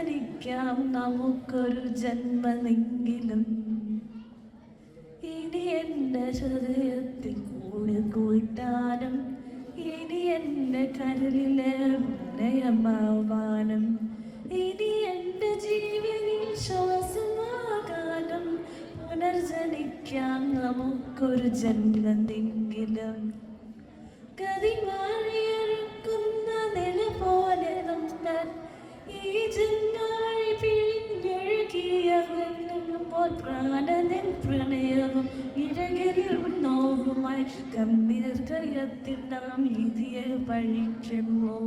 പുനർജനിക്കാം നമുക്കൊരു ജന്മമെങ്കിലും. ഇനി എൻ്റെ ഹൃദയത്തിൽ കൂടെ കൂട്ടാനും ഇനി എൻ്റെ കരളിലെ പ്രണയമാവാനും ഇനി എൻ്റെ ജീവനിൽ ശ്വാസമാകാനും പുനർജനിക്കാം നമുക്കൊരു ജന്മമെങ്കിലും. കതിമാറിയൊഴുക്കുന്ന നില പോലെ നമ്മൾ ഈ ജന്മവഴി പിഴിഞ്ഞൊഴുകിയപ്പോൾ പ്രാണനിൽ പ്രണയവും ഇഴകിൽ നോവുമായി ഗംഭീർഹൃദയത്തിൽ നാം വിധിയെ പഴിക്കുമോ.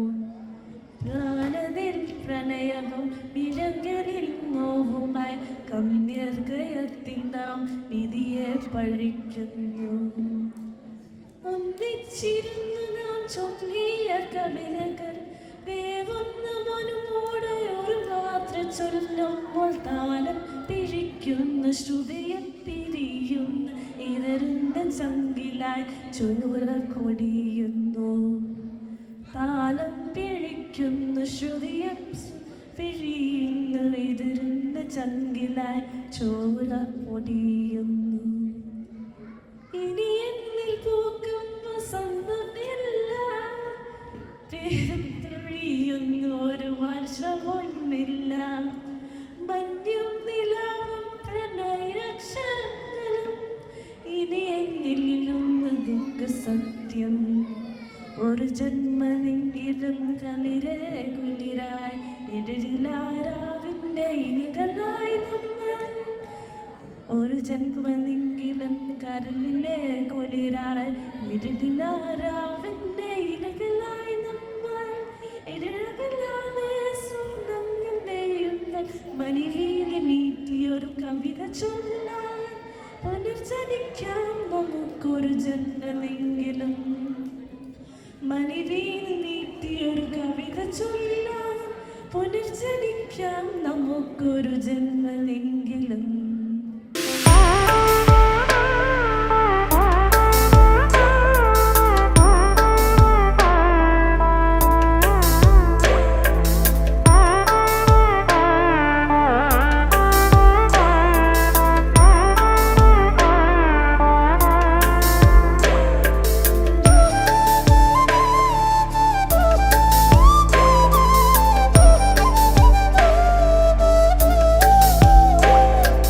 പ്രാണനിൽ പ്രണയവും ഇഴകിൽ നോവുമായി ഗംഭീർഹൃദയത്തിൽ നാം വിധിയെ പഴിക്കുന്നു. ഒന്നിച്ചിരുന്ന് നാം ചൊല്ലിയ കവിതകൾ വേവുന്ന മനമോടെ ഒരു രാത്രി ചൊല്ലുമ്പോൾ താളം പിഴിക്കുന്ന ശ്രുതിയെ പിരിയുന്ന ഇതറിന്റെ ചങ്കിലായി ചൊല്ലുക കൊടിയുന്നു. താളം പിഴിക്കുന്ന ശ്രുതിയെ പിഴിയുന്ന ഇതറിന്റെ ചങ്കിലായി ചോര പൊടിയുന്നു. ഇനി എന്നിൽ പൂക്കുന്ന സന്തതില്ല ഒരു വർഷമൊന്നില്ല. മഞ്ഞും നിലാവും പ്രണയക്ഷരങ്ങളും ഇനി എന്നിലും ദുഃഖ സത്യം. ഒരു ജന്മമെങ്കിലും കളിരെ കുളിരായി ഇടരിലാരാവിൻ്റെ ഇനികളായി നമ്മൾ. ഒരു ജന്മമെങ്കിലും കരളിലെ കുളിരായി ഇടരിലാരാവിൻ്റെ ഇലകളായി നമ്മൾ. ഇടകളാണ് സ്വന്തങ്ങളുടെയും മണിവീലി നീട്ടിയൊരു കവിത ചൊല്ലാൻ പുനർജനിക്കാം നമുക്കൊരു ജന്മമെങ്കിലും. മണിവീലി നീട്ടിയൊരു കവിത ചൊല്ലാൻ പുനർജനിക്കാം നമുക്കൊരു ജന്മമെങ്കിലും.